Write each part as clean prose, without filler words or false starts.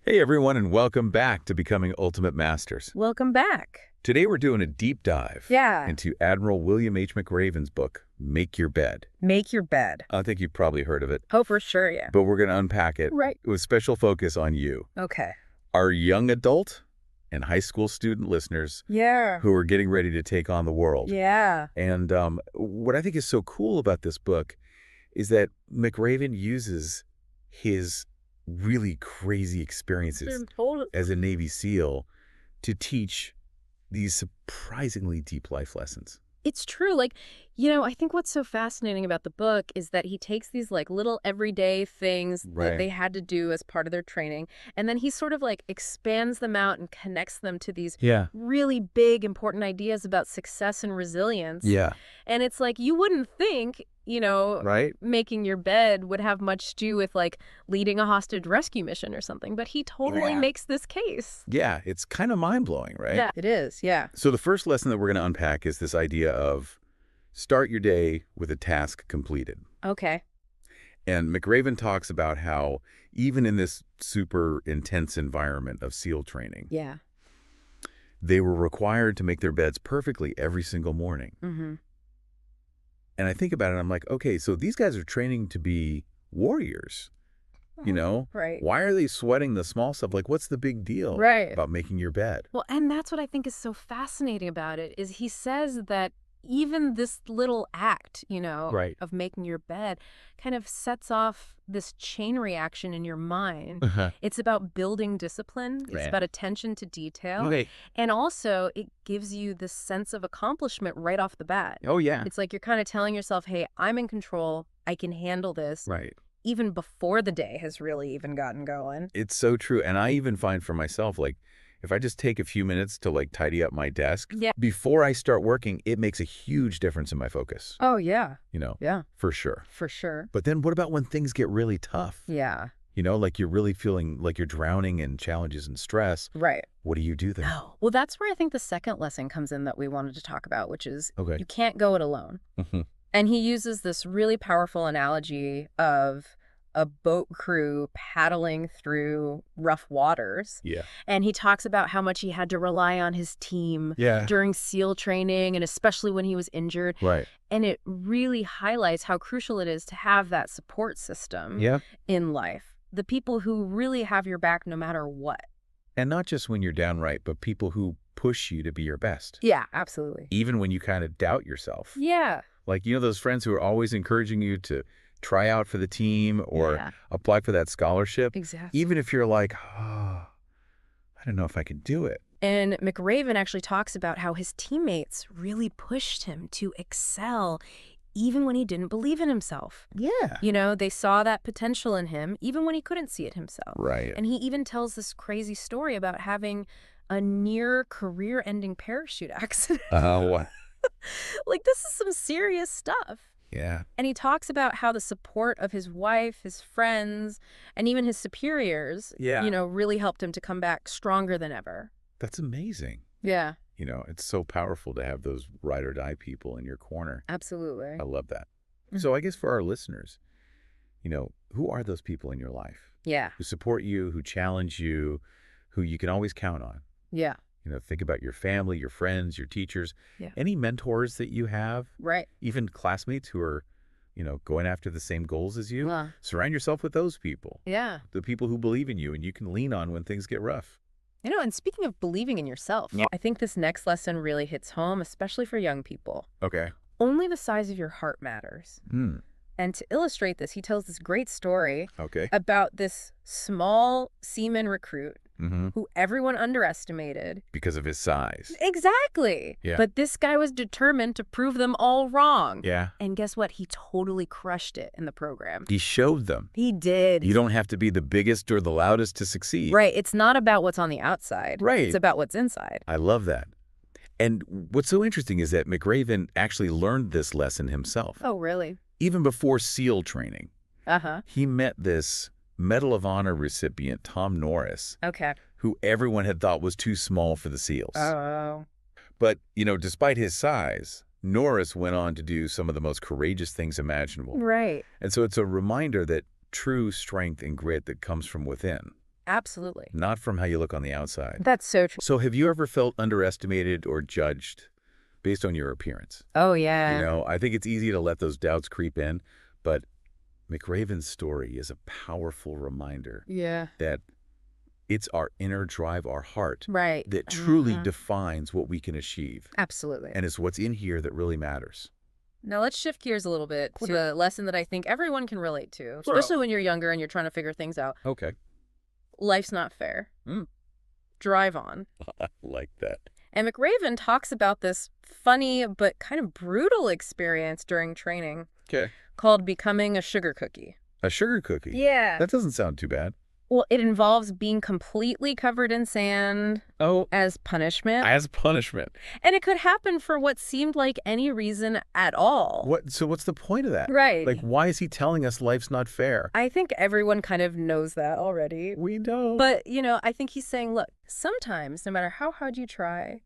Hey everyone, and welcome back to Becoming Ultimate Masters. Welcome back. Today we're doing a deep dive Yeah. into Admiral William H. McRaven's book, Make Your Bed. Make your bed. I think you've probably heard of it, Oh, for sure, yeah. but we're going to unpack it Right. with special focus on you, Okay. our young adult and high school student listeners Yeah. who are getting ready to take on the world. Yeah. And what I think is so cool about this book is that McRaven uses his really crazy experiences as a Navy SEAL to teach these surprisingly deep life lessons. It's true. I think what's so fascinating about the book is that he takes these little everyday things Right. that they had to do as part of their training, and then he sort of expands them out and connects them to these Yeah. really big, important ideas about success and resilience. Yeah. And it's you wouldn't think, Right? making your bed would have much to do with leading a hostage rescue mission or something, but he totally Yeah. makes this case. Yeah. It's kind of mind-blowing, right? Yeah, it is. Yeah. So the first lesson that we're going to unpack is this idea of start your day with a task completed. Okay. And McRaven talks about how even in this super intense environment of SEAL training, Yeah. they were required to make their beds perfectly every single morning. Mm-hmm. And I think about it, I'm like, okay, so these guys are training to be warriors, you know? Right. Why are they sweating the small stuff? What's the big deal Right. about making your bed? Well, and that's what I think is so fascinating about it is he says that even this little act, Right. of making your bed kind of sets off this chain reaction in your mind. It's about building discipline. It's Right. about attention to detail. Okay. And also it gives you this sense of accomplishment right off the bat. Oh, yeah. It's you're kind of telling yourself, hey, I'm in control. I can handle this. Right. Even before the day has really even gotten going. It's so true. And I even find for myself, if I just take a few minutes to tidy up my desk, Yeah. before I start working, it makes a huge difference in my focus, Oh, yeah. Yeah. For sure. For sure. But then what about when things get really tough? Yeah. You're really feeling like you're drowning in challenges and stress. Right. What do you do then? Oh, well, that's where I think the second lesson comes in that we wanted to talk about, which is Okay. you can't go it alone. Mhm. And he uses this really powerful analogy of a boat crew paddling through rough waters. Yeah. And he talks about how much he had to rely on his team Yeah. during SEAL training and especially when he was injured. Right. And it really highlights how crucial it is to have that support system Yeah. in life. The people who really have your back no matter what. And not just when you're downright, but people who push you to be your best. Yeah, absolutely. Even when you kind of doubt yourself. Yeah. Those friends who are always encouraging you to try out for the team or Yeah. apply for that scholarship. Exactly. Even if you're like, oh, I don't know if I can do it. And McRaven actually talks about how his teammates really pushed him to excel even when he didn't believe in himself. Yeah. They saw that potential in him even when he couldn't see it himself. Right. And he even tells this crazy story about having a near career-ending parachute accident. What? This is some serious stuff. Yeah. And he talks about how the support of his wife, his friends, and even his superiors, Yeah. really helped him to come back stronger than ever. That's amazing. Yeah, It's so powerful to have those ride or die people in your corner. absolutely. I love that. Mhm. So I guess for our listeners, who are those people in your life Yeah, who support you, who challenge you, who you can always count on? yeah, Think about your family, your friends, your teachers, Yeah. any mentors that you have, right. even classmates who are, going after the same goals as you. Well, Surround yourself with those people, yeah. the people who believe in you and you can lean on when things get rough. And speaking of believing in yourself, Yeah. I think this next lesson really hits home, especially for young people. Okay. Only the size of your heart matters. And to illustrate this, he tells this great story Okay. about this small seaman recruit Mm-hmm. who everyone underestimated. Because of his size. Exactly. Yeah. But this guy was determined to prove them all wrong. Yeah. And guess what? He totally crushed it in the program. He showed them. He did. You don't have to be the biggest or the loudest to succeed. Right. It's not about what's on the outside. Right. It's about what's inside. I love that. And what's so interesting is that McRaven actually learned this lesson himself. Oh, really? Even before SEAL training, Uh-huh. he met this Medal of Honor recipient, Tom Norris, Okay. who everyone had thought was too small for the SEALs. Oh. But, despite his size, Norris went on to do some of the most courageous things imaginable. Right. And so it's a reminder that true strength and grit that comes from within. Absolutely. not from how you look on the outside. That's so true. So have you ever felt underestimated or judged based on your appearance? Oh, yeah. You know, I think it's easy to let those doubts creep in, but McRaven's story is a powerful reminder that it's our inner drive, our heart, that truly defines what we can achieve. Absolutely. And it's what's in here that really matters. Now let's shift gears a little bit to a lesson that I think everyone can relate to, especially when you're younger and you're trying to figure things out. Okay. Life's not fair. Drive on. I like that. And McRaven talks about this funny but kind of brutal experience during training called becoming a sugar cookie. A sugar cookie? Yeah. That doesn't sound too bad. Well, it involves being completely covered in sand as punishment. As punishment. And it could happen for what seemed like any reason at all. So what's the point of that? Right. Like, why is he telling us life's not fair? I think everyone kind of knows that already. We don't. But, you know, I think he's saying, look, sometimes, no matter how hard you try,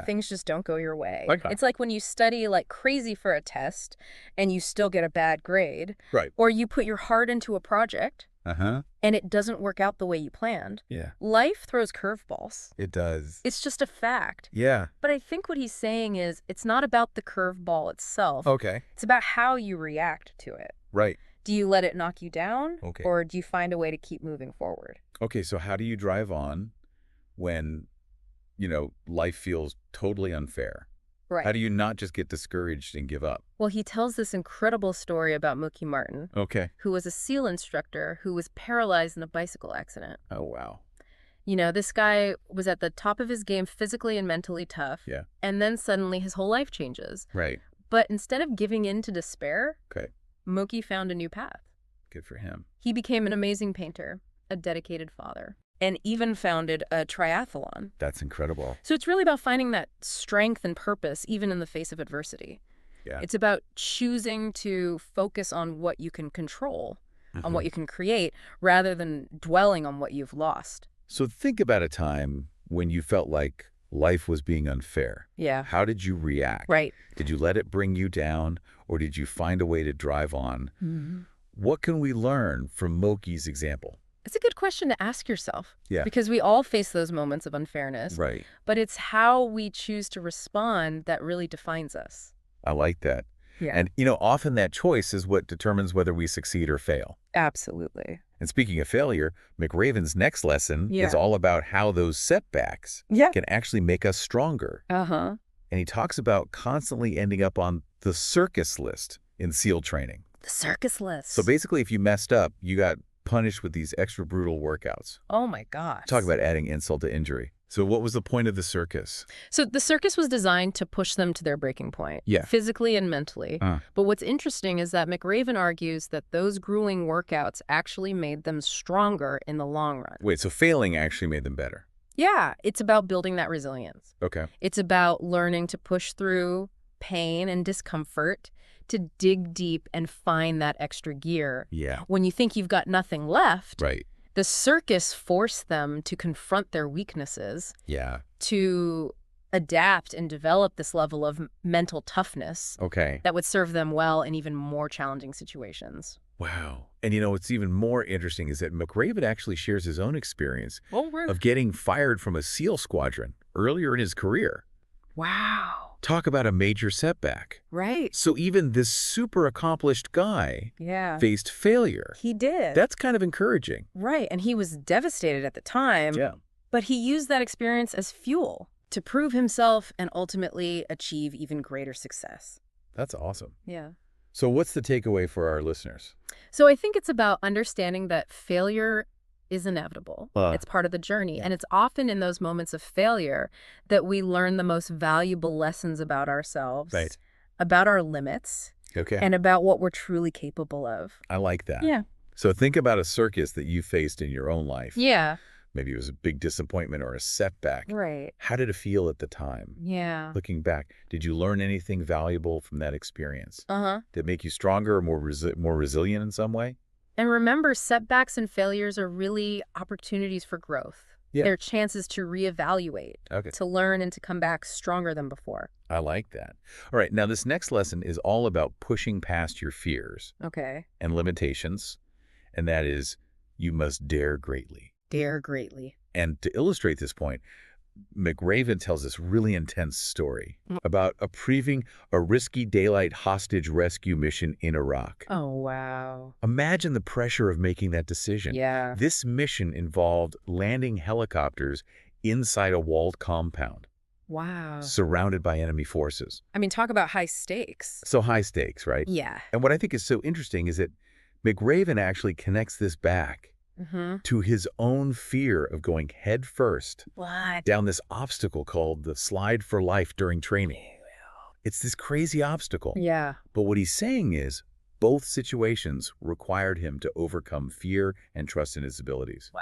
things just don't go your way. It's like when you study like crazy for a test and you still get a bad grade. Right. Or you put your heart into a project. And it doesn't work out the way you planned. Yeah. Life throws curveballs. It does. It's just a fact. Yeah. But I think what he's saying is it's not about the curveball itself. Okay. It's about how you react to it. Right. Do you let it knock you down? Okay. Or do you find a way to keep moving forward? Okay, so how do you drive on when, you know, life feels totally unfair? Right. How do you not just get discouraged and give up? Well, he tells this incredible story about Mookie Martin, who was a SEAL instructor who was paralyzed in a bicycle accident. Oh, wow. You know, this guy was at the top of his game, physically and mentally tough. Yeah. And then suddenly his whole life changes. Right. But instead of giving in to despair, Mookie found a new path. Good for him. He became an amazing painter, a dedicated father, and even founded a triathlon. That's incredible. So it's really about finding that strength and purpose, even in the face of adversity. Yeah. It's about choosing to focus on what you can control, on what you can create, rather than dwelling on what you've lost. So think about a time when you felt like life was being unfair. Yeah. How did you react? Right. Did you let it bring you down, or did you find a way to drive on? What can we learn from Mookie's example? It's a good question to ask yourself. Yeah. Because we all face those moments of unfairness. Right. But it's how we choose to respond that really defines us. I like that. Yeah. And, you know, often that choice is what determines whether we succeed or fail. Absolutely. And speaking of failure, McRaven's next lesson is all about how those setbacks can actually make us stronger. And he talks about constantly ending up on the circus list in SEAL training. The circus list. So basically, if you messed up, you got punished with these extra brutal workouts. Oh my gosh. Talk about adding insult to injury. So what was the point of the circus? So the circus was designed to push them to their breaking point, physically and mentally. But what's interesting is that McRaven argues that those grueling workouts actually made them stronger in the long run. Wait, so failing actually made them better? Yeah, it's about building that resilience. Okay. It's about learning to push through pain and discomfort, to dig deep and find that extra gear. Yeah. When you think you've got nothing left, right. The circus forced them to confront their weaknesses, to adapt and develop this level of mental toughness that would serve them well in even more challenging situations. Wow. And, you know, what's even more interesting is that McRaven actually shares his own experience of getting fired from a SEAL squadron earlier in his career. Wow. Talk about a major setback. Right. So even this super accomplished guy faced failure. He did. That's kind of encouraging. Right. And he was devastated at the time. Yeah. But he used that experience as fuel to prove himself and ultimately achieve even greater success. That's awesome. Yeah. So what's the takeaway for our listeners? So I think it's about understanding that failure is inevitable. It's part of the journey. And it's often in those moments of failure that we learn the most valuable lessons about ourselves, about our limits, and about what we're truly capable of. I like that. Yeah. So think about a circus that you faced in your own life. Yeah. Maybe it was a big disappointment or a setback. Right. How did it feel at the time? Yeah. Looking back, did you learn anything valuable from that experience? Did it make you stronger or more resilient in some way? And remember, setbacks and failures are really opportunities for growth. Yeah. They're chances to reevaluate, to learn and to come back stronger than before. I like that. All right. Now, this next lesson is all about pushing past your fears and limitations. And that is, you must dare greatly. Dare greatly. And to illustrate this point, McRaven tells this really intense story about approving a risky daylight hostage rescue mission in Iraq. Oh, wow. Imagine the pressure of making that decision. Yeah. This mission involved landing helicopters inside a walled compound. Wow. Surrounded by enemy forces. I mean, talk about high stakes. So high stakes, right? Yeah. And what I think is so interesting is that McRaven actually connects this back to his own fear of going head first down this obstacle called the slide for life during training. It's this crazy obstacle. Yeah. But what he's saying is both situations required him to overcome fear and trust in his abilities. Wow.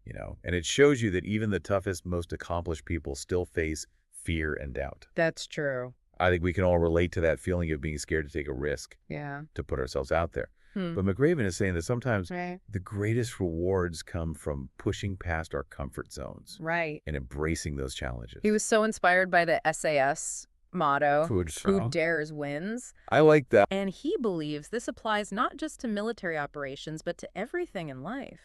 You know, and it shows you that even the toughest, most accomplished people still face fear and doubt. That's true. I think we can all relate to that feeling of being scared to take a risk, to put ourselves out there. But McRaven is saying that sometimes the greatest rewards come from pushing past our comfort zones and embracing those challenges. He was so inspired by the SAS motto, who dares wins. I like that. And he believes this applies not just to military operations, but to everything in life.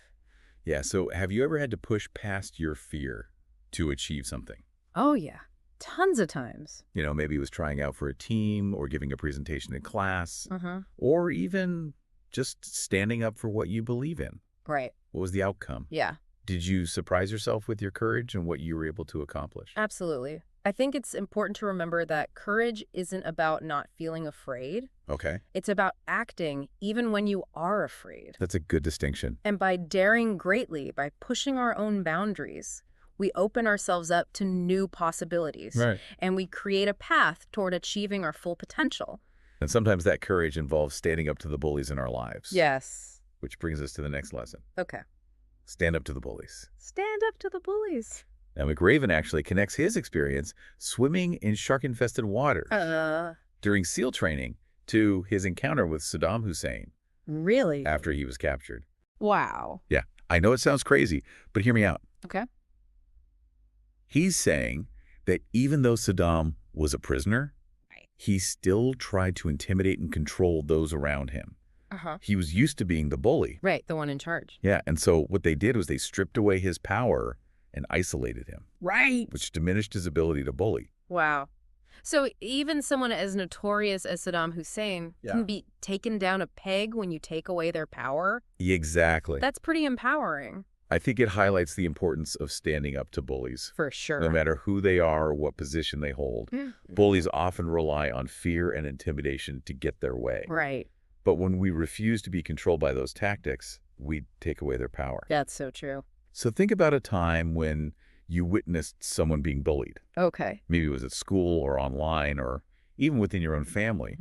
Yeah, so have you ever had to push past your fear to achieve something? Oh, yeah. Tons of times. You know, maybe it was trying out for a team or giving a presentation in class or even just standing up for what you believe in. Right. What was the outcome? Yeah. Did you surprise yourself with your courage and what you were able to accomplish? Absolutely. I think it's important to remember that courage isn't about not feeling afraid. Okay. It's about acting even when you are afraid. That's a good distinction. And by daring greatly, by pushing our own boundaries, we open ourselves up to new possibilities. Right. And we create a path toward achieving our full potential. And sometimes that courage involves standing up to the bullies in our lives. Yes. Which brings us to the next lesson. Okay. Stand up to the bullies. Stand up to the bullies. Now, McRaven actually connects his experience swimming in shark-infested waters during SEAL training to his encounter with Saddam Hussein. Really? After he was captured. Wow. Yeah, I know it sounds crazy, but hear me out. Okay. He's saying that even though Saddam was a prisoner, he still tried to intimidate and control those around him. He was used to being the bully. Right, the one in charge. Yeah, and so what they did was they stripped away his power and isolated him. Right. Which diminished his ability to bully. Wow. So even someone as notorious as Saddam Hussein can be taken down a peg when you take away their power? Exactly. That's pretty empowering. I think it highlights the importance of standing up to bullies. For sure. No matter who they are or what position they hold. Bullies often rely on fear and intimidation to get their way. Right. But when we refuse to be controlled by those tactics, we take away their power. That's so true. So think about a time when you witnessed someone being bullied. Okay. Maybe it was at school or online or even within your own family.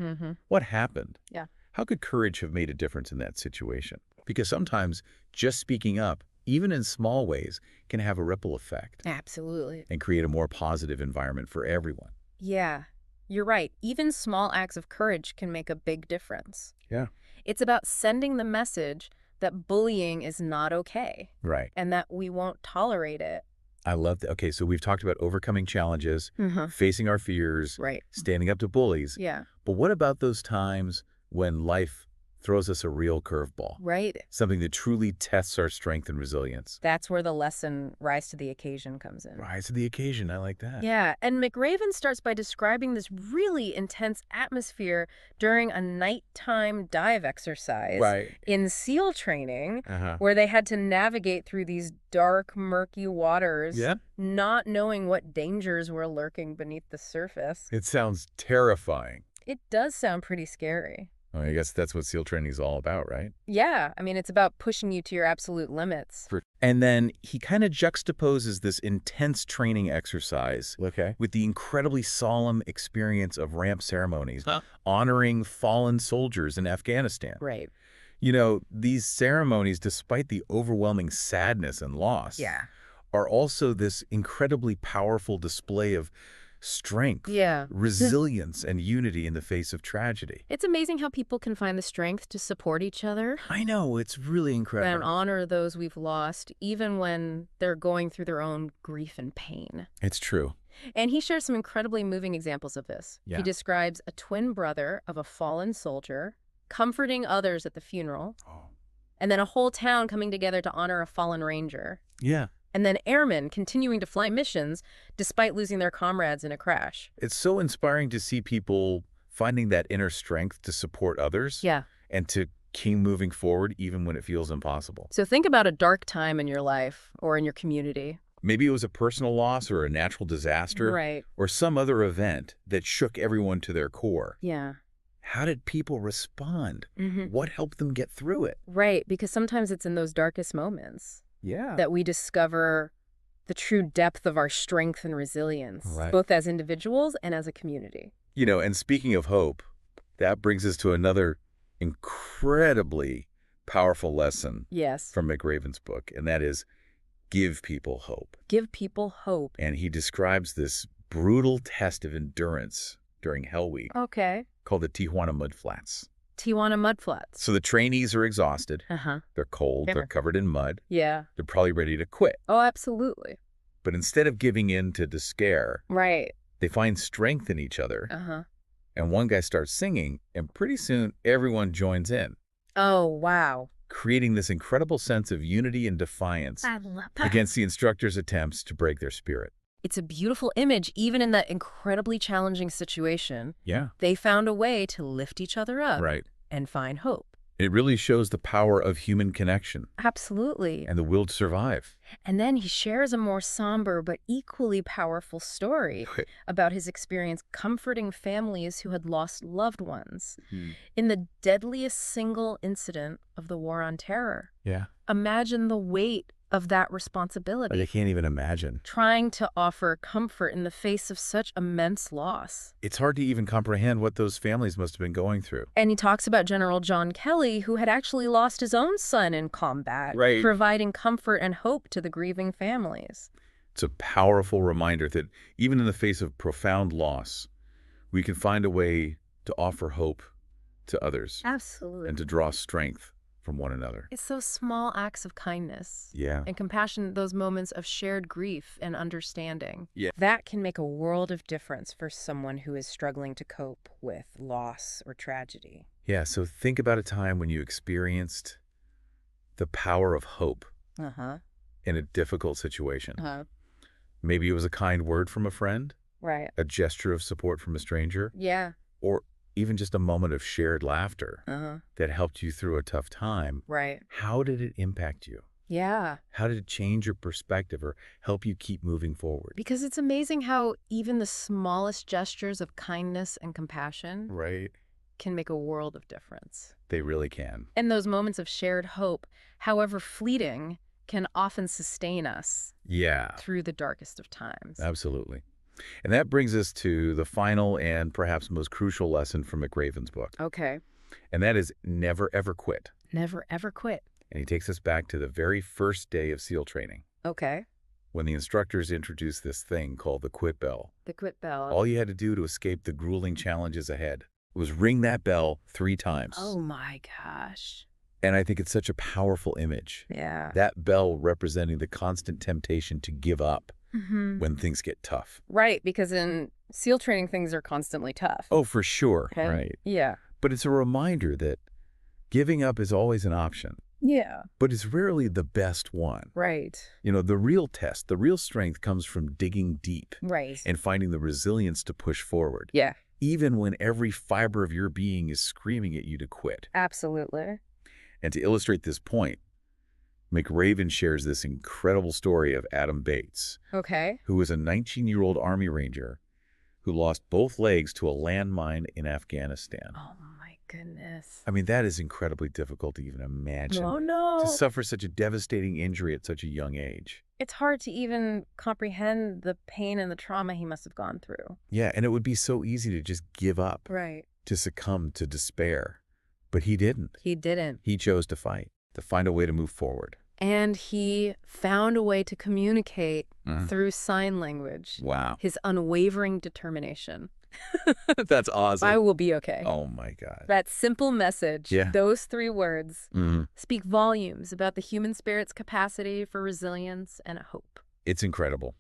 What happened? Yeah. How could courage have made a difference in that situation? Because sometimes just speaking up, even in small ways, can have a ripple effect. Absolutely. And create a more positive environment for everyone. Yeah, you're right. Even small acts of courage can make a big difference. Yeah. It's about sending the message that bullying is not okay. Right. And that we won't tolerate it. I love that. Okay, so we've talked about overcoming challenges, facing our fears, standing up to bullies. Yeah. But what about those times when life throws us a real curveball? Right. Something that truly tests our strength and resilience. That's where the lesson rise to the occasion comes in. Rise to the occasion. I like that. Yeah. And McRaven starts by describing this really intense atmosphere during a nighttime dive exercise in SEAL training where they had to navigate through these dark, murky waters, not knowing what dangers were lurking beneath the surface. It sounds terrifying. It does sound pretty scary. Well, I guess that's what SEAL training is all about, right? Yeah. I mean, it's about pushing you to your absolute limits. And then he kind of juxtaposes this intense training exercise with the incredibly solemn experience of ramp ceremonies, honoring fallen soldiers in Afghanistan. Right. You know, these ceremonies, despite the overwhelming sadness and loss, are also this incredibly powerful display of strength, resilience, and unity in the face of tragedy. It's amazing how people can find the strength to support each other. I know, it's really incredible. And honor those we've lost, even when they're going through their own grief and pain. It's true. And he shares some incredibly moving examples of this. He describes a twin brother of a fallen soldier comforting others at the funeral, And then a whole town coming together to honor a fallen ranger. Yeah. And then airmen continuing to fly missions despite losing their comrades in a crash. It's so inspiring to see people finding that inner strength to support others. Yeah. And to keep moving forward even when it feels impossible. So think about a dark time in your life or in your community. Maybe it was a personal loss or a natural disaster. Right. Or some other event that shook everyone to their core. Yeah. How did people respond? What helped them get through it? Right, because sometimes it's in those darkest moments that we discover the true depth of our strength and resilience, both as individuals and as a community. You know, and speaking of hope, that brings us to another incredibly powerful lesson from McRaven's book, and that is give people hope. Give people hope. And he describes this brutal test of endurance during Hell Week. Okay. Called the Tijuana Mud Flats. Tijuana Mud Flats. So the trainees are exhausted. They're cold. They're covered in mud. Yeah. They're probably ready to quit. Oh, absolutely. But instead of giving in to despair, they find strength in each other. And one guy starts singing, and pretty soon everyone joins in. Oh, wow. Creating this incredible sense of unity and defiance against the instructor's attempts to break their spirit. It's a beautiful image, even in that incredibly challenging situation. Yeah. They found a way to lift each other up and find hope. It really shows the power of human connection. Absolutely. And the will to survive. And then he shares a more somber but equally powerful story about his experience comforting families who had lost loved ones in the deadliest single incident of the War on Terror. Yeah. Imagine the weight of that responsibility. I can't even imagine. Trying to offer comfort in the face of such immense loss. It's hard to even comprehend what those families must have been going through. And he talks about General John Kelly, who had actually lost his own son in combat, providing comfort and hope to the grieving families. It's a powerful reminder that even in the face of profound loss, we can find a way to offer hope to others. Absolutely. And to draw strength from one another. It's those small acts of kindness and compassion, those moments of shared grief and understanding. Yeah. That can make a world of difference for someone who is struggling to cope with loss or tragedy. Yeah, so think about a time when you experienced the power of hope in a difficult situation. Maybe it was a kind word from a friend. Right. A gesture of support from a stranger. Yeah. Or even just a moment of shared laughter that helped you through a tough time. Right. How did it impact you? Yeah. How did it change your perspective or help you keep moving forward? Because it's amazing how even the smallest gestures of kindness and compassion can make a world of difference. They really can. And those moments of shared hope, however fleeting, can often sustain us through the darkest of times. Absolutely. And that brings us to the final and perhaps most crucial lesson from McRaven's book. Okay. And that is never, ever quit. Never, ever quit. And he takes us back to the very first day of SEAL training. Okay. When the instructors introduced this thing called the quit bell. The quit bell. All you had to do to escape the grueling challenges ahead was ring that bell 3 times. Oh my gosh. And I think it's such a powerful image. Yeah. That bell representing the constant temptation to give up when things get tough. Right, because in SEAL training, things are constantly tough. Oh, for sure. Okay. Right. Yeah. But it's a reminder that giving up is always an option. Yeah. But it's rarely the best one. Right. You know, the real test, the real strength comes from digging deep. Right. And finding the resilience to push forward. Yeah. Even when every fiber of your being is screaming at you to quit. Absolutely. And to illustrate this point, McRaven shares this incredible story of Adam Bates. Okay. Who was a 19-year-old Army Ranger who lost both legs to a landmine in Afghanistan. Oh, my goodness. I mean, that is incredibly difficult to even imagine. Oh, no. To suffer such a devastating injury at such a young age. It's hard to even comprehend the pain and the trauma he must have gone through. Yeah, and it would be so easy to just give up. Right. To succumb to despair. But he didn't. He didn't. He chose to fight, to find a way to move forward. And he found a way to communicate through sign language. Wow. His unwavering determination. That's awesome. I will be okay. Oh, my God. That simple message, those 3 words, speak volumes about the human spirit's capacity for resilience and hope. It's incredible.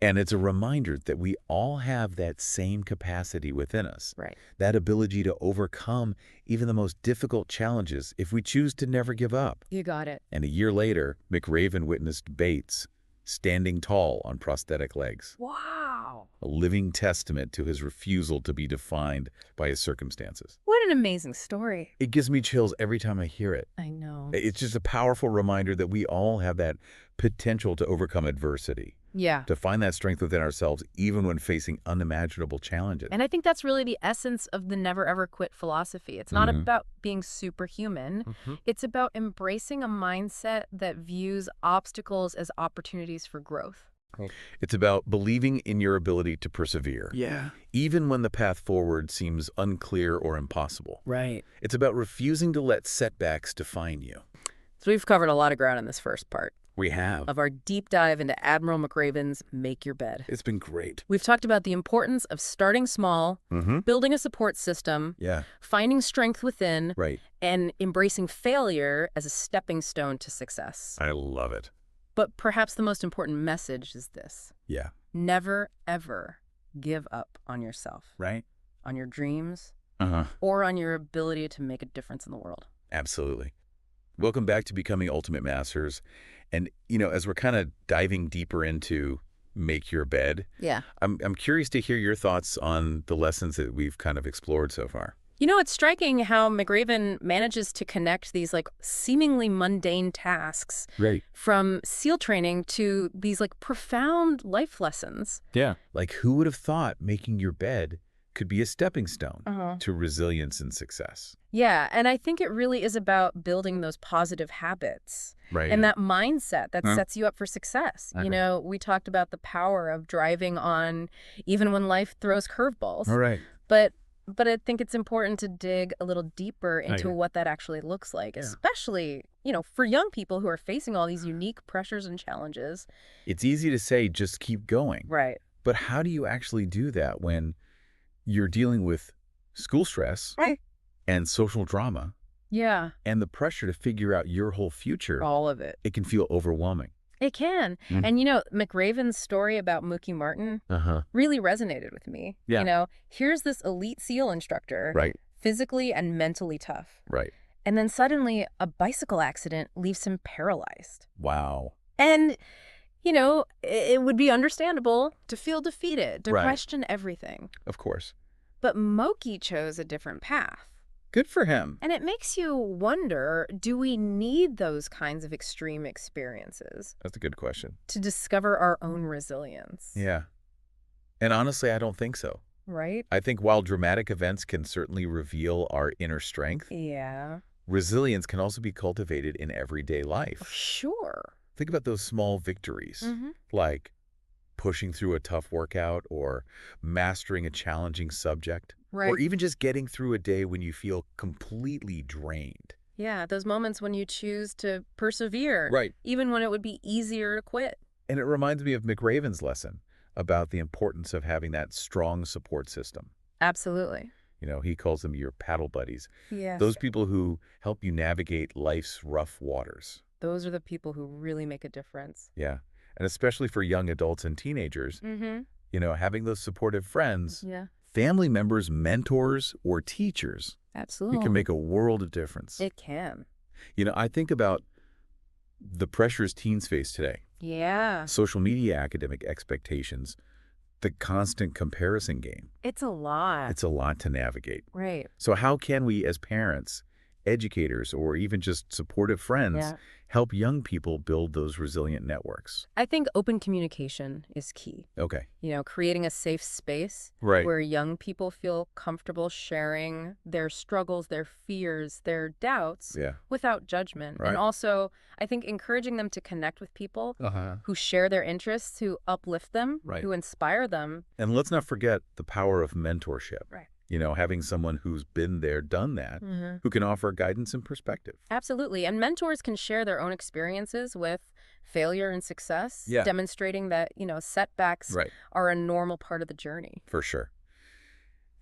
And it's a reminder that we all have that same capacity within us. Right. That ability to overcome even the most difficult challenges if we choose to never give up. You got it. And a year later, McRaven witnessed Bates standing tall on prosthetic legs. Wow. A living testament to his refusal to be defined by his circumstances. What an amazing story. It gives me chills every time I hear it. I know. It's just a powerful reminder that we all have that potential to overcome adversity. Yeah. To find that strength within ourselves, even when facing unimaginable challenges. And I think that's really the essence of the never ever quit philosophy. It's not about being superhuman. It's about embracing a mindset that views obstacles as opportunities for growth. It's about believing in your ability to persevere. Yeah. Even when the path forward seems unclear or impossible. Right. It's about refusing to let setbacks define you. So we've covered a lot of ground in this first part We have. of our deep dive into Admiral McRaven's Make Your Bed. It's been great. We've talked about the importance of starting small, building a support system, Yeah. finding strength within, Right. and embracing failure as a stepping stone to success. I love it. But perhaps the most important message is this. Yeah. Never, ever give up on yourself, Right? on your dreams, Uh-huh. or on your ability to make a difference in the world. Absolutely. Welcome back to Becoming Ultimate Masters. And, as we're kind of diving deeper into Make Your Bed, Yeah. I'm curious to hear your thoughts on the lessons that we've kind of explored so far. It's striking how McRaven manages to connect these seemingly mundane tasks Right. from SEAL training to these profound life lessons. Yeah. Like, who would have thought making your bed could be a stepping stone Uh-huh. to resilience and success? Yeah, and I think it really is about building those positive habits Right. and that mindset that sets you up for success. Okay. We talked about the power of driving on even when life throws curveballs. All right. But I think it's important to dig a little deeper into agree. what that actually looks like, Yeah. especially, for young people who are facing all these unique pressures and challenges. It's easy to say, just keep going. Right. But how do you actually do that when you're dealing with school stress Right. and social drama Yeah, and the pressure to figure out your whole future? all of it. It can feel overwhelming. It can. Mhm. And, McRaven's story about Mookie Martin really resonated with me. Yeah. Here's this elite SEAL instructor, Right. physically and mentally tough. Right. And then suddenly a bicycle accident leaves him paralyzed. Wow. And, it would be understandable to feel defeated, to Right. question everything. Of course. But Mookie chose a different path. Good for him. And it makes you wonder, do we need those kinds of extreme experiences That's a good question. to discover our own resilience? Yeah. And honestly, I don't think so. Right? I think while dramatic events can certainly reveal our inner strength, Yeah. resilience can also be cultivated in everyday life. Sure. Think about those small victories, like pushing through a tough workout or mastering a challenging subject, Right. or even just getting through a day when you feel completely drained. Yeah, those moments when you choose to persevere. Right. Even when it would be easier to quit. And it reminds me of McRaven's lesson about the importance of having that strong support system. Absolutely. He calls them your paddle buddies. Yes. Those people who help you navigate life's rough waters. Those are the people who really make a difference. Yeah. And especially for young adults and teenagers, having those supportive friends, Yeah. family members, mentors, or teachers, Absolutely. it can make a world of difference. It can. I think about the pressures teens face today, Yeah. social media academic expectations, the constant comparison game. It's a lot. It's a lot to navigate. Right. So how can we as parents, educators, or even just supportive friends Yeah. help young people build those resilient networks? I think open communication is key. Okay. Creating a safe space Right. where young people feel comfortable sharing their struggles, their fears, their doubts Yeah. without judgment. Right. And also, I think encouraging them to connect with people Uh-huh. who share their interests, who uplift them, Right. who inspire them. And let's not forget the power of mentorship. Right. Having someone who's been there, done that, who can offer guidance and perspective. Absolutely. And mentors can share their own experiences with failure and success, Yeah. demonstrating that, setbacks Right. are a normal part of the journey. For sure.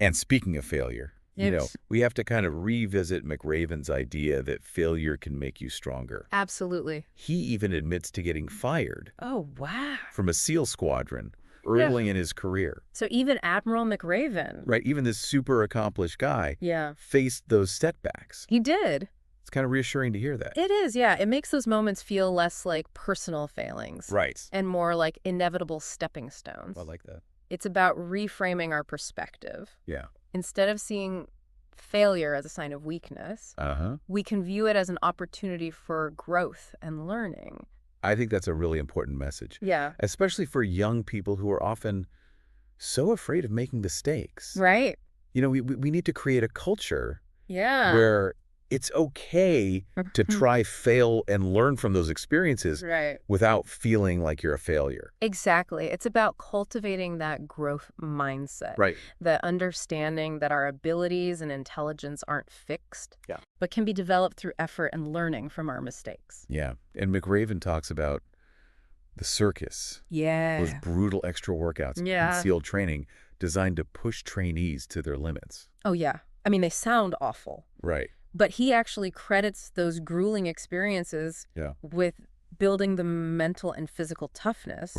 And speaking of failure, Yes. we have to kind of revisit McRaven's idea that failure can make you stronger. Absolutely. He even admits to getting fired Oh, wow. from a SEAL squadron early in his career. So even Admiral McRaven. Right, even this super accomplished guy faced those setbacks. He did. It's kind of reassuring to hear that. It is, yeah. It makes those moments feel less like personal failings. Right. And more like inevitable stepping stones. I like that. It's about reframing our perspective. Yeah. Instead of seeing failure as a sign of weakness, we can view it as an opportunity for growth and learning. I think that's a really important message. Yeah. Especially for young people who are often so afraid of making mistakes. Right. You know, we need to create a culture where it's okay to try, fail, and learn from those experiences without feeling like you're a failure. Exactly. It's about cultivating that growth mindset. Right. The understanding that our abilities and intelligence aren't fixed, but can be developed through effort and learning from our mistakes. Yeah. And McRaven talks about the circus. Yeah. Those brutal extra workouts and SEAL training designed to push trainees to their limits. Oh, yeah. I mean, they sound awful. Right. But he actually credits those grueling experiences with building the mental and physical toughness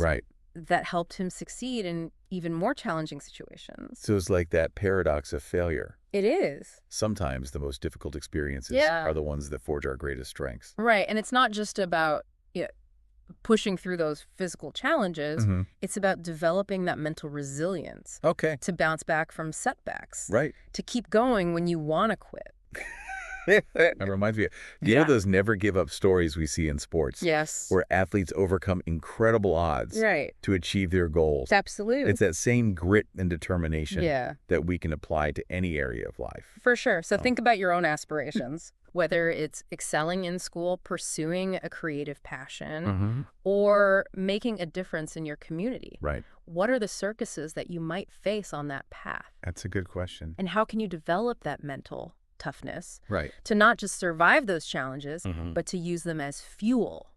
that helped him succeed in even more challenging situations. So it's like that paradox of failure. It is. Sometimes the most difficult experiences are the ones that forge our greatest strengths. Right. And it's not just about pushing through those physical challenges. It's about developing that mental resilience to bounce back from setbacks. Right. To keep going when you want to quit. It reminds me of, you know those never give up stories we see in sports? Yes. Where athletes overcome incredible odds to achieve their goals. Absolutely. It's that same grit and determination that we can apply to any area of life. For sure. So think about your own aspirations, whether it's excelling in school, pursuing a creative passion, or making a difference in your community. Right. What are the circuses that you might face on that path? That's a good question. And how can you develop that mental toughness to not just survive those challenges, but to use them as fuel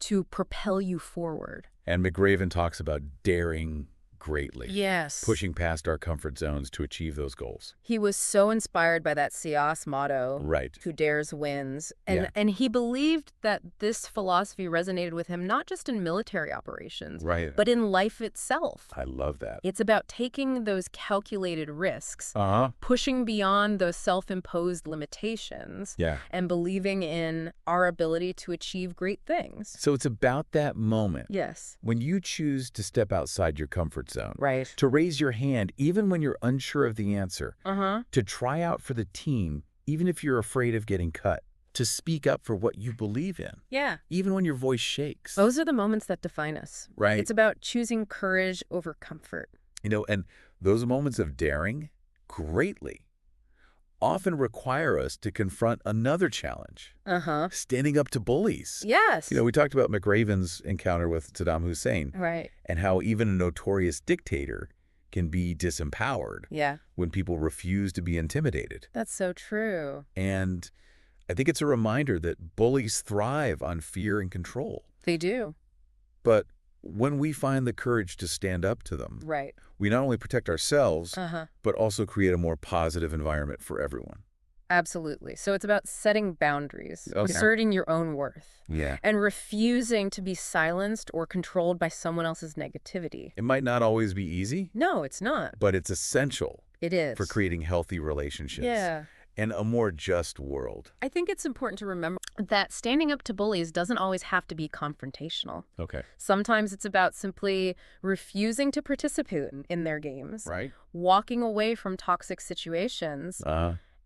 to propel you forward. And McRaven talks about daring greatly. Yes. Pushing past our comfort zones to achieve those goals. He was so inspired by that SIAS motto, who dares wins. And he believed that this philosophy resonated with him not just in military operations, but in life itself. I love that. It's about taking those calculated risks, pushing beyond those self-imposed limitations, and believing in our ability to achieve great things. So it's about that moment. Yes. When you choose to step outside your comfort zone. Right. To raise your hand even when you're unsure of the answer. To try out for the team even if you're afraid of getting cut. To speak up for what you believe in. Yeah. Even when your voice shakes. Those are the moments that define us. Right. It's about choosing courage over comfort. You know, and those moments of daring greatly often require us to confront another challenge. Standing up to bullies. Yes. You know, we talked about McRaven's encounter with Saddam Hussein. Right. And how even a notorious dictator can be disempowered. When people refuse to be intimidated. That's so true. And I think it's a reminder that bullies thrive on fear and control. They do. But when we find the courage to stand up to them, we not only protect ourselves, but also create a more positive environment for everyone. Absolutely. So it's about setting boundaries, asserting your own worth, and refusing to be silenced or controlled by someone else's negativity. It might not always be easy. No, it's not. But it's essential. It is. For creating healthy relationships. And a more just world. I think it's important to remember that standing up to bullies doesn't always have to be confrontational. Sometimes it's about simply refusing to participate in their games, walking away from toxic situations,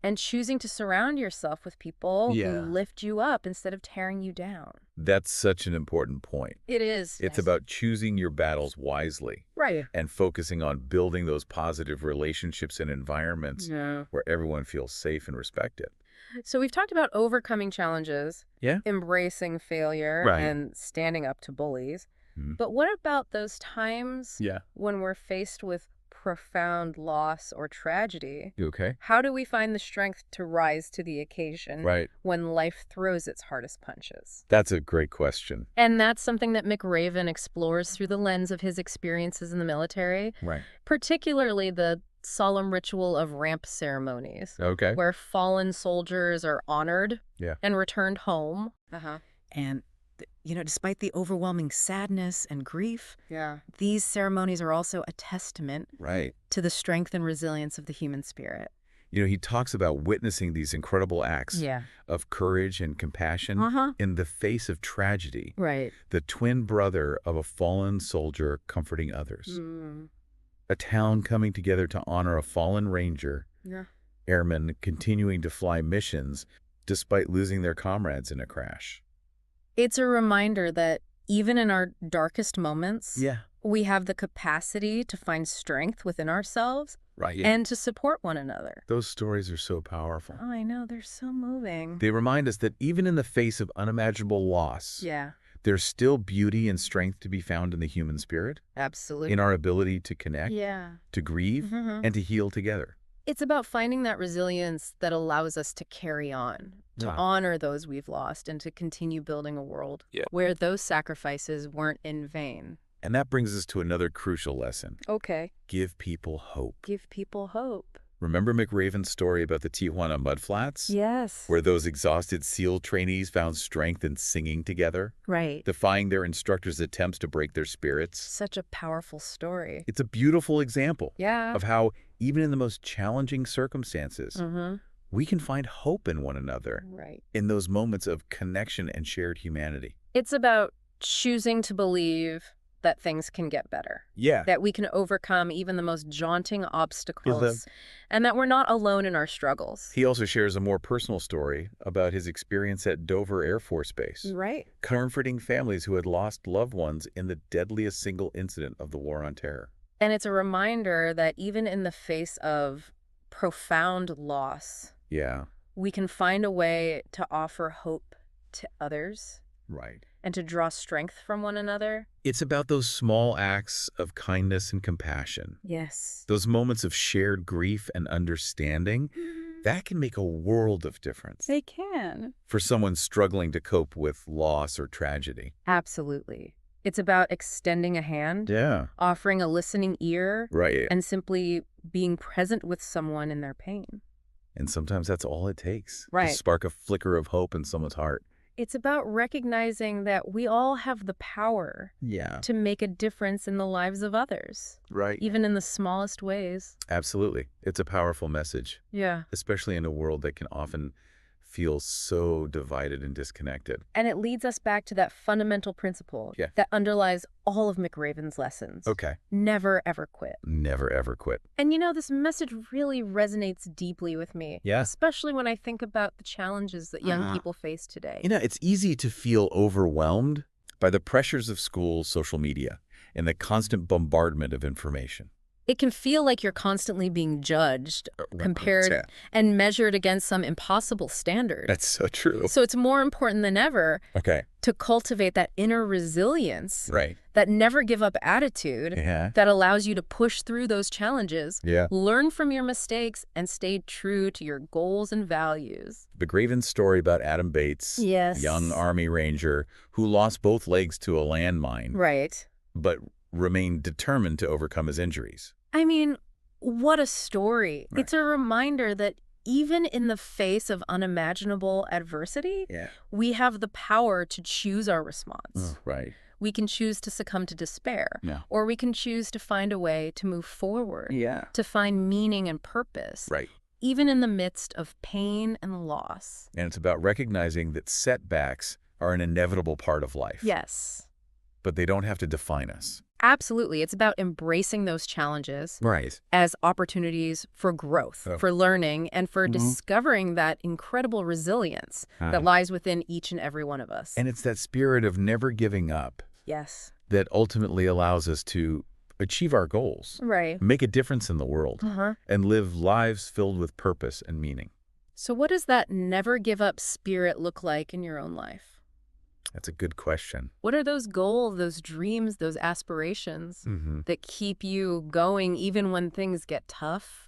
and choosing to surround yourself with people who lift you up instead of tearing you down. That's such an important point. It is. It's about choosing your battles wisely. And focusing on building those positive relationships and environments where everyone feels safe and respected. So we've talked about overcoming challenges, embracing failure, and standing up to bullies. But what about those times when we're faced with profound loss or tragedy? How do we find the strength to rise to the occasion when life throws its hardest punches? That's a great question. And that's something that McRaven explores through the lens of his experiences in the military, particularly the solemn ritual of ramp ceremonies, where fallen soldiers are honored and returned home. And despite the overwhelming sadness and grief, these ceremonies are also a testament to the strength and resilience of the human spirit. He talks about witnessing these incredible acts of courage and compassion in the face of tragedy. Right. The twin brother of a fallen soldier comforting others. A town coming together to honor a fallen ranger. Airmen continuing to fly missions despite losing their comrades in a crash. It's a reminder that even in our darkest moments, we have the capacity to find strength within ourselves and to support one another. Those stories are so powerful. Oh, I know. They're so moving. They remind us that even in the face of unimaginable loss, there's still beauty and strength to be found in the human spirit. Absolutely. In our ability to connect, to grieve, and to heal together. It's about finding that resilience that allows us to carry on, to honor those we've lost, and to continue building a world where those sacrifices weren't in vain. And that brings us to another crucial lesson. Okay. Give people hope. Give people hope. Remember McRaven's story about the Tijuana mudflats? Yes. Where those exhausted SEAL trainees found strength in singing together? Right. Defying their instructors' attempts to break their spirits? Such a powerful story. It's a beautiful example of how, even in the most challenging circumstances, we can find hope in one another in those moments of connection and shared humanity. It's about choosing to believe that things can get better. That we can overcome even the most daunting obstacles, and that we're not alone in our struggles. He also shares a more personal story about his experience at Dover Air Force Base. Comforting families who had lost loved ones in the deadliest single incident of the War on Terror. And it's a reminder that even in the face of profound loss, we can find a way to offer hope to others. And to draw strength from one another. It's about those small acts of kindness and compassion. Yes. Those moments of shared grief and understanding, that can make a world of difference. They can. For someone struggling to cope with loss or tragedy. Absolutely. It's about extending a hand, offering a listening ear, and simply being present with someone in their pain. And sometimes that's all it takes. To spark a flicker of hope in someone's heart. It's about recognizing that we all have the power to make a difference in the lives of others. Even in the smallest ways. Absolutely. It's a powerful message. Especially in a world that can often feel so divided and disconnected. And it leads us back to that fundamental principle that underlies all of McRaven's lessons. Never, ever quit. Never, ever quit. And this message really resonates deeply with me. Especially when I think about the challenges that young people face today. It's easy to feel overwhelmed by the pressures of school, social media, and the constant bombardment of information. It can feel like you're constantly being judged, compared, and measured against some impossible standard. That's so true. So it's more important than ever to cultivate that inner resilience, that never give up attitude that allows you to push through those challenges, learn from your mistakes, and stay true to your goals and values. McRaven's story about Adam Bates, young Army Ranger who lost both legs to a landmine, but remained determined to overcome his injuries. I mean, what a story. It's a reminder that even in the face of unimaginable adversity, we have the power to choose our response. We can choose to succumb to despair, or we can choose to find a way to move forward, to find meaning and purpose, even in the midst of pain and loss. And it's about recognizing that setbacks are an inevitable part of life. But they don't have to define us. Absolutely. It's about embracing those challenges as opportunities for growth, for learning, and for discovering that incredible resilience that lies within each and every one of us. And it's that spirit of never giving up that ultimately allows us to achieve our goals, make a difference in the world, and live lives filled with purpose and meaning. So what does that never give up spirit look like in your own life? That's a good question. What are those goals, those dreams, those aspirations that keep you going even when things get tough?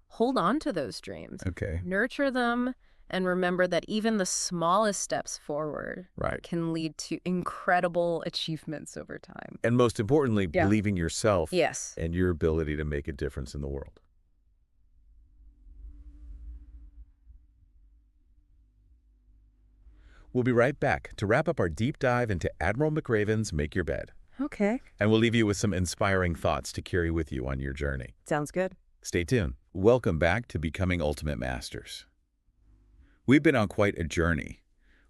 Hold on to those dreams. Nurture them and remember that even the smallest steps forward can lead to incredible achievements over time. And most importantly, believing yourself Yes. and your ability to make a difference in the world. We'll be right back to wrap up our deep dive into Admiral McRaven's Make Your Bed. Okay. And we'll leave you with some inspiring thoughts to carry with you on your journey. Sounds good. Stay tuned. Welcome back to Becoming Ultimate Masters. We've been on quite a journey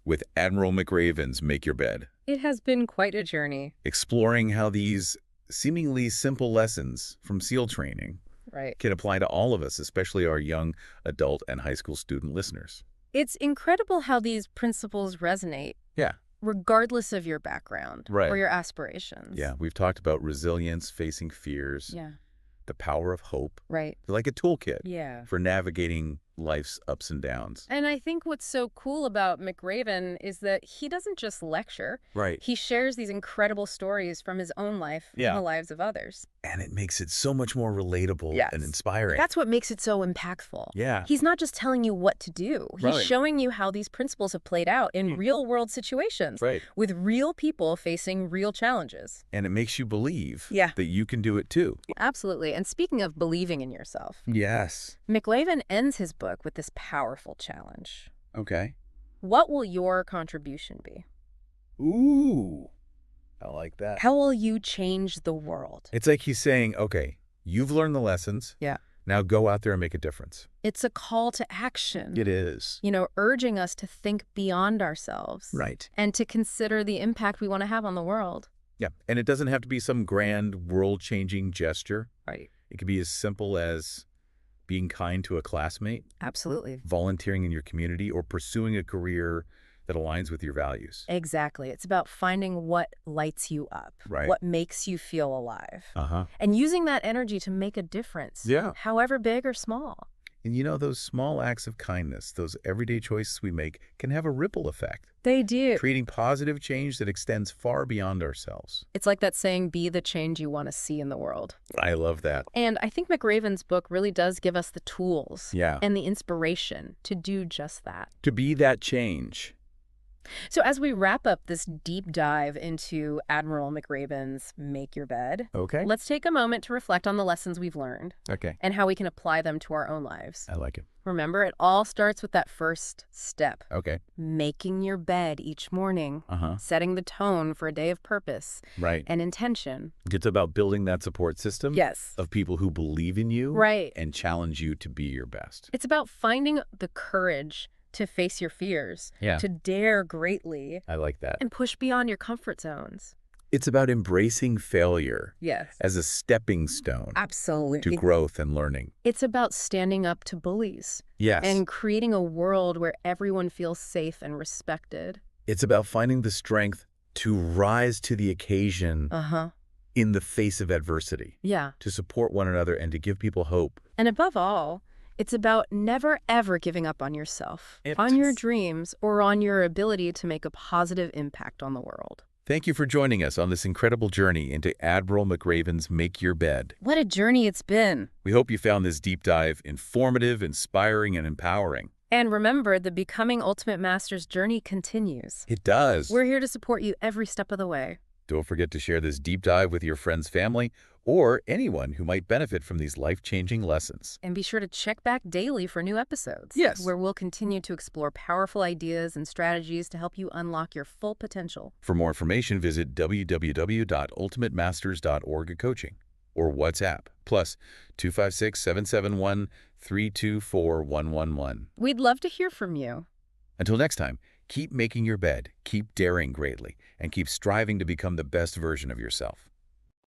with Admiral McRaven's Make Your Bed. It has been quite a journey. Exploring how these seemingly simple lessons from SEAL training can apply to all of us, especially our young adult and high school student listeners. It's incredible how these principles resonate. Yeah. Regardless of your background or your aspirations. Yeah, we've talked about resilience, facing fears, the power of hope. Right. Like a toolkit for navigating life's ups and downs. And I think what's so cool about McRaven is that he doesn't just lecture. Right. He shares these incredible stories from his own life and the lives of others. And it makes it so much more relatable and inspiring. That's what makes it so impactful. Yeah. He's not just telling you what to do. He's showing you how these principles have played out in real-world situations with real people facing real challenges. And it makes you believe that you can do it too. Absolutely. And speaking of believing in yourself. Yes. McRaven ends his book with this powerful challenge. Okay. What will your contribution be? Ooh. I like that. How will you change the world? It's like he's saying, okay, you've learned the lessons. Yeah. Now go out there and make a difference. It's a call to action. It is. You know, urging us to think beyond ourselves. Right. And to consider the impact we want to have on the world. Yeah. And it doesn't have to be some grand world-changing gesture. Right. It could be as simple as being kind to a classmate. Absolutely. Volunteering in your community or pursuing a career that aligns with your values. Exactly. It's about finding what lights you up, what makes you feel alive, and using that energy to make a difference, however big or small. And you know, those small acts of kindness, those everyday choices we make can have a ripple effect. They do. Creating positive change that extends far beyond ourselves. It's like that saying, be the change you want to see in the world. I love that. And I think McRaven's book really does give us the tools and the inspiration to do just that. To be that change. So as we wrap up this deep dive into Admiral McRaven's Make Your Bed, let's take a moment to reflect on the lessons we've learned and how we can apply them to our own lives. I like it. Remember, it all starts with that first step. Making your bed each morning, setting the tone for a day of purpose and intention. It's about building that support system of people who believe in you and challenge you to be your best. It's about finding the courage to face your fears, to dare greatly. I like that. And push beyond your comfort zones. It's about embracing failure as a stepping stone to growth and learning. It's about standing up to bullies and creating a world where everyone feels safe and respected. It's about finding the strength to rise to the occasion in the face of adversity, to support one another and to give people hope. And above all, it's about never, ever giving up on yourself, on your dreams, or on your ability to make a positive impact on the world. Thank you for joining us on this incredible journey into Admiral McRaven's Make Your Bed. What a journey it's been. We hope you found this deep dive informative, inspiring, and empowering. And remember, the Becoming Ultimate Masters journey continues. It does. We're here to support you every step of the way. Don't forget to share this deep dive with your friends, family, or anyone who might benefit from these life-changing lessons. And be sure to check back daily for new episodes. Where we'll continue to explore powerful ideas and strategies to help you unlock your full potential. For more information, visit www.ultimatemasters.org/coaching or WhatsApp +256 771 324 111. We'd love to hear from you. Until next time, keep making your bed, keep daring greatly, and keep striving to become the best version of yourself.